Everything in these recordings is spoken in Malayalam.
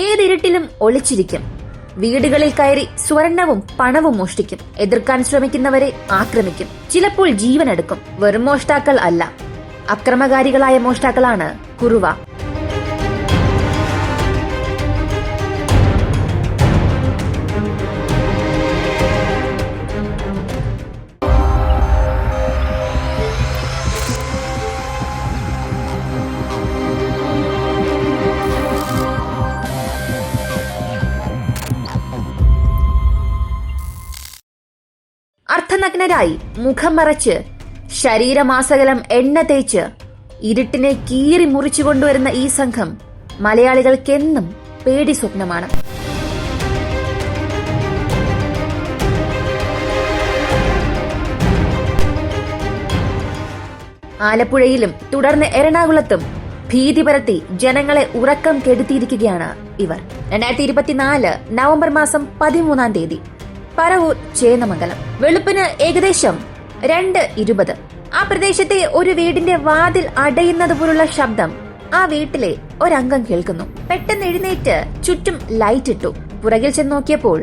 ഏതിരുട്ടിലും ഒളിച്ചിരിക്കും. വീടുകളിൽ കയറി സ്വർണവും പണവും മോഷ്ടിക്കും. എതിർക്കാൻ ശ്രമിക്കുന്നവരെ ആക്രമിക്കും. ചിലപ്പോൾ ജീവനെടുക്കും. വെറും മോഷ്ടാക്കൾ അല്ല, അക്രമകാരികളായ മോഷ്ടാക്കളാണ് കുറുവ. അർത്ഥനഗ്നരായി മുഖം മറച്ച് ശരീരമാസകലം എണ്ണ തേച്ച് ഇരുട്ടിനെ കീറി മുറിച്ചു കൊണ്ടുവരുന്ന ഈ സംഘം മലയാളികൾക്കെന്നും പേടി സ്വപ്നമാണ്. ആലപ്പുഴയിലും തുടർന്ന് എറണാകുളത്തും ഭീതി പരത്തി ജനങ്ങളെ ഉറക്കം കെടുത്തിയിരിക്കുകയാണ് ഇവർ. 2024 നവംബർ മാസം 13 പറവൂർ ചേന്നമംഗലം. വെളുപ്പിന് ഏകദേശം 2:20. ആ പ്രദേശത്തെ ഒരു വീടിന്റെ വാതിൽ അടയുന്നത് പോലുള്ള ശബ്ദം ആ വീട്ടിലെ ഒരംഗം കേൾക്കുന്നു. പെട്ടെന്ന് എഴുന്നേറ്റ് ചുറ്റും ലൈറ്റ് ഇട്ടു. പുറകിൽ ചെന്ന് നോക്കിയപ്പോൾ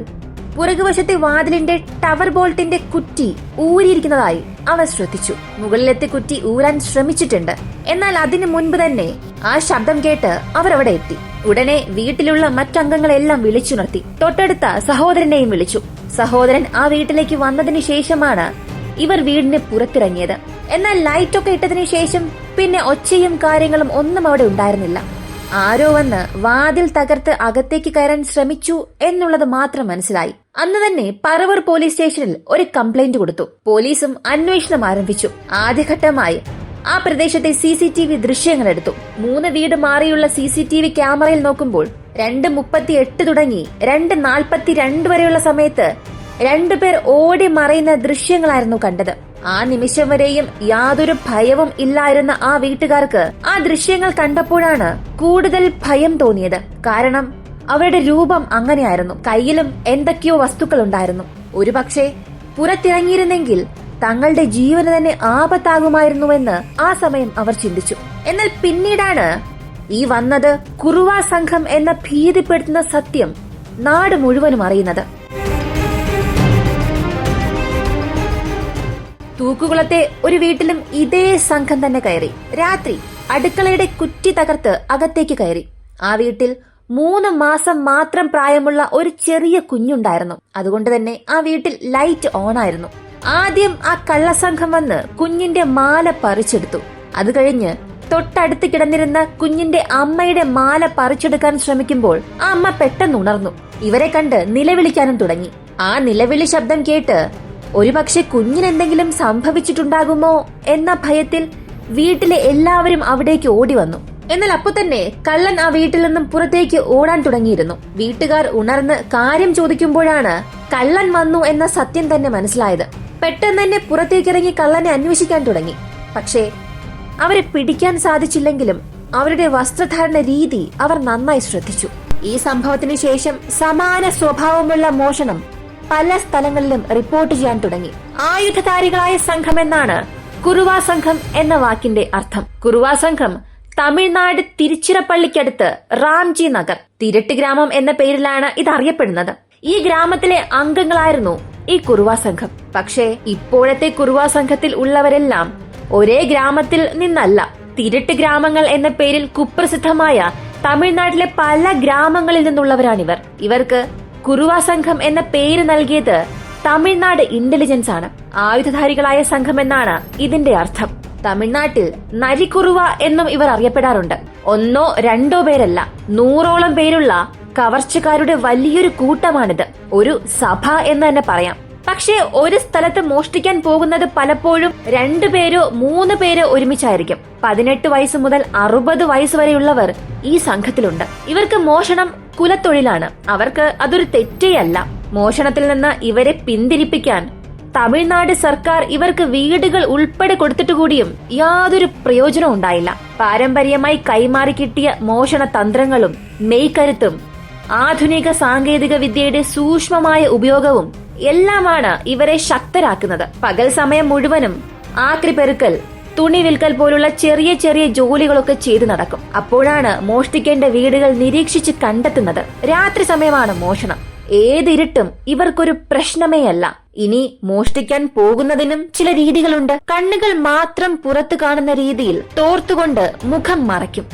പുറകുവശത്തെ വാതിലിന്റെ ടവർ ബോൾട്ടിന്റെ കുറ്റി ഊരിയിരിക്കുന്നതായി അവർ ശ്രദ്ധിച്ചു. മുകളിലത്തെ കുറ്റി ഊരാൻ ശ്രമിച്ചിട്ടുണ്ട്. എന്നാൽ അതിനു മുൻപ് തന്നെ ആ ശബ്ദം കേട്ട് അവരവിടെ എത്തി. ഉടനെ വീട്ടിലുള്ള മറ്റംഗങ്ങളെല്ലാം വിളിച്ചുണർത്തി. തൊട്ടടുത്ത സഹോദരനെയും വിളിച്ചു. സഹോദരൻ ആ വീട്ടിലേക്ക് വന്നതിന് ശേഷമാണ് ഇവർ വീടിന് പുറത്തിറങ്ങിയത്. എന്നാൽ ലൈറ്റൊക്കെ ഇട്ടതിനു ശേഷം പിന്നെ ഒച്ചയും കാര്യങ്ങളും ഒന്നും അവിടെ ഉണ്ടായിരുന്നില്ല. ആരോ വന്ന് വാതിൽ തകർത്ത് അകത്തേക്ക് കയറാൻ ശ്രമിച്ചു എന്നുള്ളത് മാത്രം മനസ്സിലായി. അന്ന് തന്നെ പറവൂർ പോലീസ് സ്റ്റേഷനിൽ ഒരു കംപ്ലൈന്റ് കൊടുത്തു. പോലീസും അന്വേഷണം ആരംഭിച്ചു. ആദ്യഘട്ടമായി ആ പ്രദേശത്തെ CCTV ദൃശ്യങ്ങൾ എടുത്തു. 3 വീട് മാറിയുള്ള CCTV ക്യാമറയിൽ നോക്കുമ്പോൾ 2:38 തുടങ്ങി 2:42 വരെയുള്ള സമയത്ത് 2 പേർ ഓടി മറയുന്ന ദൃശ്യങ്ങളായിരുന്നു കണ്ടത്. ആ നിമിഷം വരെയും യാതൊരു ഭയവും ഇല്ലായിരുന്ന ആ വീട്ടുകാർക്ക് ആ ദൃശ്യങ്ങൾ കണ്ടപ്പോഴാണ് കൂടുതൽ ഭയം തോന്നിയത്. കാരണം അവരുടെ രൂപം അങ്ങനെയായിരുന്നു. കയ്യിലും എന്തൊക്കെയോ വസ്തുക്കൾ ഉണ്ടായിരുന്നു. ഒരുപക്ഷെ പുറത്തിറങ്ങിയിരുന്നെങ്കിൽ തങ്ങളുടെ ജീവന് തന്നെ ആപത്താകുമായിരുന്നുവെന്ന് ആ സമയം അവർ ചിന്തിച്ചു. എന്നാൽ പിന്നീടാണ് ഈ വന്നത് കുറുവ സംഘം എന്ന ഭീതിപ്പെടുത്തുന്ന സത്യം നാട് മുഴുവനും അറിയുന്നത്. തൂക്കുകുളത്തെ ഒരു വീട്ടിലും ഇതേ സംഘം തന്നെ കയറി. രാത്രി അടുക്കളയുടെ കുറ്റി തകർത്ത് അകത്തേക്ക് കയറി. ആ വീട്ടിൽ 3 മാസം മാത്രം പ്രായമുള്ള ഒരു ചെറിയ കുഞ്ഞുണ്ടായിരുന്നു. അതുകൊണ്ട് തന്നെ ആ വീട്ടിൽ ലൈറ്റ് ഓൺ ആയിരുന്നു. ആദ്യം ആ കള്ളസംഘം വന്ന് കുഞ്ഞിന്റെ മാല പറിച്ചെടുത്തു. അത് കഴിഞ്ഞ് തൊട്ടടുത്ത് കിടന്നിരുന്ന കുഞ്ഞിന്റെ അമ്മയുടെ മാല പറിച്ചെടുക്കാൻ ശ്രമിക്കുമ്പോൾ ആ അമ്മ പെട്ടെന്ന് ഉണർന്നു. ഇവരെ കണ്ട് നിലവിളിക്കാനും തുടങ്ങി. ആ നിലവിളി ശബ്ദം കേട്ട് ഒരുപക്ഷെ കുഞ്ഞിനെന്തെങ്കിലും സംഭവിച്ചിട്ടുണ്ടാകുമോ എന്ന ഭയത്തിൽ വീട്ടിലെ എല്ലാവരും അവിടേക്ക് ഓടി വന്നു. എന്നാൽ അപ്പൊ തന്നെ കള്ളൻ ആ വീട്ടിൽ നിന്നും പുറത്തേക്ക് ഓടാൻ തുടങ്ങിയിരുന്നു. വീട്ടുകാർ ഉണർന്ന് കാര്യം ചോദിക്കുമ്പോഴാണ് കള്ളൻ വന്നു എന്ന സത്യം തന്നെ മനസ്സിലായത്. പെട്ടെന്ന് തന്നെ പുറത്തേക്കിറങ്ങി കള്ളനെ അന്വേഷിക്കാൻ തുടങ്ങി. പക്ഷേ അവരെ പിടിക്കാൻ സാധിച്ചില്ലെങ്കിലും അവരുടെ വസ്ത്രധാരണ രീതി അവർ നന്നായി ശ്രദ്ധിച്ചു. ഈ സംഭവത്തിന് ശേഷം സമാന സ്വഭാവമുള്ള മോഷണം പല സ്ഥലങ്ങളിലും റിപ്പോർട്ട് ചെയ്യാൻ തുടങ്ങി. ആയുധധാരികളായ സംഘം എന്നാണ് കുറുവ സംഘം എന്ന വാക്കിന്റെ അർത്ഥം. കുറുവ സംഘം തമിഴ്നാട് തിരുച്ചിറപ്പള്ളിക്കടുത്ത് റാംജി നഗർ തിരട്ട് ഗ്രാമം എന്ന പേരിലാണ് ഇത് അറിയപ്പെടുന്നത്. ഈ ഗ്രാമത്തിലെ അംഗങ്ങളായിരുന്നു ഈ കുറുവ സംഘം. പക്ഷേ ഇപ്പോഴത്തെ കുറുവ സംഘത്തിൽ ഉള്ളവരെല്ലാം ഒരേ ഗ്രാമത്തിൽ നിന്നല്ല. തിരട്ട് ഗ്രാമങ്ങൾ എന്ന പേരിൽ കുപ്രസിദ്ധമായ തമിഴ്നാട്ടിലെ പല ഗ്രാമങ്ങളിൽ നിന്നുള്ളവരാണിവർ. ഇവർക്ക് കുറുവ സംഘം എന്ന പേര് നൽകിയത് തമിഴ്നാട് ഇന്റലിജൻസ് ആണ്. ആയുധധാരികളായ സംഘം എന്നാണ് ഇതിന്റെ അർത്ഥം. തമിഴ്നാട്ടിൽ നരിക്കുറുവ എന്നും ഇവർ അറിയപ്പെടാറുണ്ട്. 1 2 പേരല്ല, 100ഓളം പേരുള്ള കവർച്ചക്കാരുടെ വലിയൊരു കൂട്ടമാണിത്. ഒരു സഭ എന്ന് തന്നെ പറയാം. പക്ഷേ ഒരു സ്ഥലത്ത് മോഷ്ടിക്കാൻ പോകുന്നത് പലപ്പോഴും 2 പേരോ 3 പേരോ ഒരുമിച്ചായിരിക്കും. 18 വയസ്സ് മുതൽ 60 വയസ്സ് വരെയുള്ളവർ ഈ സംഘത്തിലുണ്ട്. ഇവർക്ക് മോഷണം കുലത്തൊഴിലാണ്. അവർക്ക് അതൊരു തെറ്റേയല്ല. മോഷണത്തിൽ നിന്ന് ഇവരെ പിന്തിരിപ്പിക്കാൻ തമിഴ്നാട് സർക്കാർ ഇവർക്ക് വീടുകൾ ഉൾപ്പെടെ കൊടുത്തിട്ടുകൂടിയും യാതൊരു പ്രയോജനവും ഉണ്ടായില്ല. പാരമ്പര്യമായി കൈമാറി കിട്ടിയ മോഷണ തന്ത്രങ്ങളും മെയ്ക്കരുത്തും ആധുനിക സാങ്കേതിക വിദ്യയുടെ സൂക്ഷ്മമായ ഉപയോഗവും എല്ലാമാണ് ഇവരെ ശക്തരാക്കുന്നത്. പകൽ സമയം മുഴുവനും ആക്രിപ്പെരുക്കൽ, തുണി വിൽക്കൽ പോലുള്ള ചെറിയ ചെറിയ ജോലികളൊക്കെ ചെയ്തു നടക്കും. അപ്പോഴാണ് മോഷ്ടിക്കേണ്ട വീടുകൾ നിരീക്ഷിച്ച് കണ്ടെത്തുന്നത്. രാത്രി സമയമാണ് മോഷണം. ഏതിരുട്ടും ഇവർക്കൊരു പ്രശ്നമേ അല്ല. ഇനി മോഷ്ടിക്കാൻ പോകുന്നതിനും ചില രീതികളുണ്ട്. കണ്ണുകൾ മാത്രം പുറത്തു കാണുന്ന രീതിയിൽ തോർത്തുകൊണ്ട് മുഖം മറയ്ക്കും.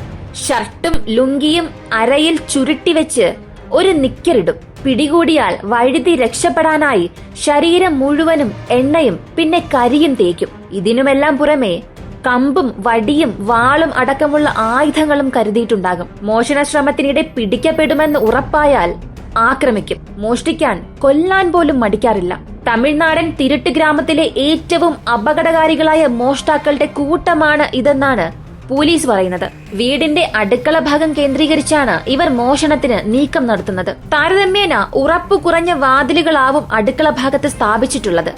ഷർട്ടും ലുങ്കിയും അരയിൽ ചുരുട്ടിവെച്ച് ഒരു നിക്കറിടും. പിടികൂടിയാൽ വഴുതി രക്ഷപ്പെടാനായി ശരീരം മുഴുവനും എണ്ണയും പിന്നെ കരിയും തേക്കും. ഇതിനുമെല്ലാം പുറമെ കമ്പും വടിയും വാളും അടക്കമുള്ള ആയുധങ്ങളും കരുതിയിട്ടുണ്ടാകും. മോഷണ ശ്രമത്തിനിടെ പിടിക്കപ്പെടുമെന്ന് ഉറപ്പായാൽ ആക്രമിക്കും. മോഷ്ടിക്കാൻ കൊല്ലാൻ പോലും മടിക്കാറില്ല. തമിഴ്നാടൻ തിരുട്ട് ഗ്രാമത്തിലെ ഏറ്റവും അപകടകാരികളായ മോഷ്ടാക്കളുടെ കൂട്ടമാണ് ഇതെന്നാണ് പോലീസ് പറയുന്നത്. വീടിന്റെ അടുക്കള ഭാഗം കേന്ദ്രീകരിച്ചാണ് ഇവർ മോഷണത്തിന് നീക്കം നടത്തുന്നത്. താരതമ്യേന ഉറപ്പു കുറഞ്ഞ വാതിലുകളാവും അടുക്കള ഭാഗത്ത് സ്ഥാപിച്ചിട്ടുള്ളത്.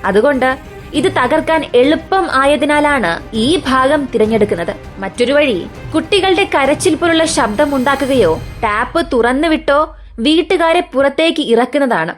അതുകൊണ്ട് ഇത് തകർക്കാൻ എളുപ്പം ആയതിനാലാണ് ഈ ഭാഗം തിരഞ്ഞെടുക്കുന്നത്. മറ്റൊരു വഴി കുട്ടികളുടെ കരച്ചിൽ പോലുള്ള ശബ്ദം ഉണ്ടാക്കുകയോ ടാപ്പ് തുറന്നുവിട്ടോ വീട്ടുകാരെ പുറത്തേക്ക് ഇറക്കുന്നതാണ്.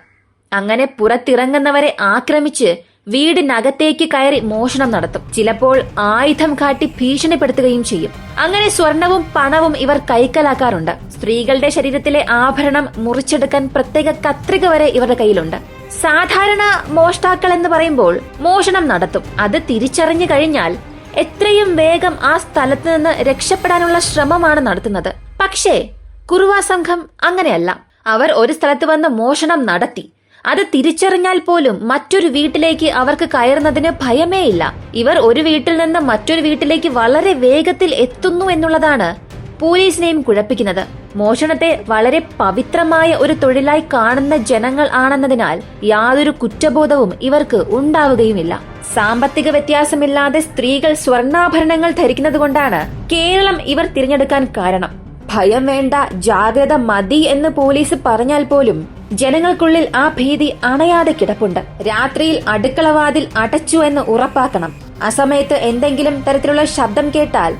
അങ്ങനെ പുറത്തിറങ്ങുന്നവരെ ആക്രമിച്ച് വീടിനകത്തേക്ക് കയറി മോഷണം നടത്തും. ചിലപ്പോൾ ആയുധം കാട്ടി ഭീഷണിപ്പെടുത്തുകയും ചെയ്യും. അങ്ങനെ സ്വർണവും പണവും ഇവർ കൈക്കലാക്കാറുണ്ട്. സ്ത്രീകളുടെ ശരീരത്തിലെ ആഭരണം മുറിച്ചെടുക്കാൻ പ്രത്യേക കത്രിക വരെ ഇവരുടെ കയ്യിലുണ്ട്. സാധാരണ മോഷ്ടാക്കൾ എന്ന് പറയുമ്പോൾ മോഷണം നടത്തും. അത് തിരിച്ചറിഞ്ഞു കഴിഞ്ഞാൽ എത്രയും വേഗം ആ സ്ഥലത്ത് നിന്ന് രക്ഷപ്പെടാനുള്ള ശ്രമമാണ് നടത്തുന്നത്. പക്ഷേ കുറുവ സംഘം അങ്ങനെയല്ല. അവർ ഒരു സ്ഥലത്ത് വന്ന് മോഷണം നടത്തി. അത് തിരിച്ചറിഞ്ഞാൽ പോലും മറ്റൊരു വീട്ടിലേക്ക് അവർക്ക് കയറുന്നതിന് ഭയമേ ഇല്ല. ഇവർ ഒരു വീട്ടിൽ നിന്ന് മറ്റൊരു വീട്ടിലേക്ക് വളരെ വേഗത്തിൽ എത്തുന്നു എന്നുള്ളതാണ് പോലീസിനെയും കുഴപ്പിക്കുന്നത്. മോഷണത്തെ വളരെ പവിത്രമായ ഒരു തൊഴിലായി കാണുന്ന ജനങ്ങൾ ആണെന്നതിനാൽ യാതൊരു കുറ്റബോധവും ഇവർക്ക് ഉണ്ടാവുകയുമില്ല. സാമ്പത്തിക വ്യത്യാസമില്ലാതെ സ്ത്രീകൾ സ്വർണ്ണാഭരണങ്ങൾ ധരിക്കുന്നതുകൊണ്ടാണ് കേരളം ഇവർ തിരഞ്ഞെടുക്കാൻ കാരണം. ഭയം വേണ്ട, ജാഗ്രത മതി എന്ന് പോലീസ് പറഞ്ഞാൽ പോലും ജനങ്ങൾക്കുള്ളിൽ ആ ഭീതി അണയാതെ കിടപ്പുണ്ട്. രാത്രിയിൽ അടുക്കളവാതിൽ അടച്ചു എന്ന് ഉറപ്പാക്കണം. ആ സമയത്ത് എന്തെങ്കിലും തരത്തിലുള്ള ശബ്ദം കേട്ടാൽ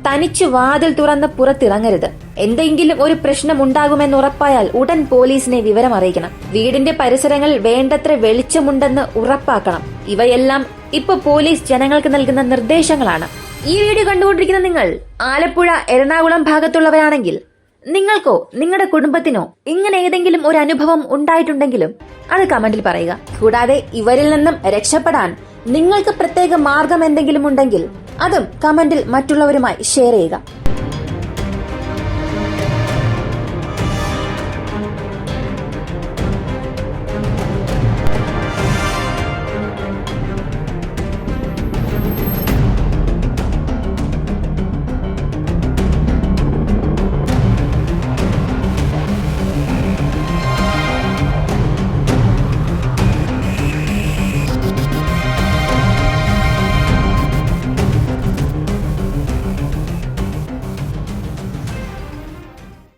തനിച്ചു വാതിൽ തുറന്ന് പുറത്തിറങ്ങരുത്. എന്തെങ്കിലും ഒരു പ്രശ്നം ഉണ്ടാകുമെന്ന് ഉറപ്പായാൽ ഉടൻ പോലീസിനെ വിവരം അറിയിക്കണം. വീടിന്റെ പരിസരങ്ങളിൽ വേണ്ടത്ര വെളിച്ചമുണ്ടെന്ന് ഉറപ്പാക്കണം. ഇവയെല്ലാം ഇപ്പൊ പോലീസ് ജനങ്ങൾക്ക് നൽകുന്ന നിർദ്ദേശങ്ങളാണ്. ഈ വീഡിയോ കണ്ടുകൊണ്ടിരിക്കുന്ന നിങ്ങൾ ആലപ്പുഴ, എറണാകുളം ഭാഗത്തുള്ളവരാണെങ്കിൽ നിങ്ങൾക്കോ നിങ്ങളുടെ കുടുംബത്തിനോ ഇങ്ങനെ ഏതെങ്കിലും ഒരു അനുഭവം ഉണ്ടായിട്ടുണ്ടെങ്കിലും അത് കമന്റിൽ പറയുക. കൂടാതെ ഇവരിൽ നിന്നും രക്ഷപ്പെടാൻ നിങ്ങൾക്ക് പ്രത്യേക മാർഗം എന്തെങ്കിലും ഉണ്ടെങ്കിൽ അതും കമന്റിൽ മറ്റുള്ളവരുമായി ഷെയർ ചെയ്യുക.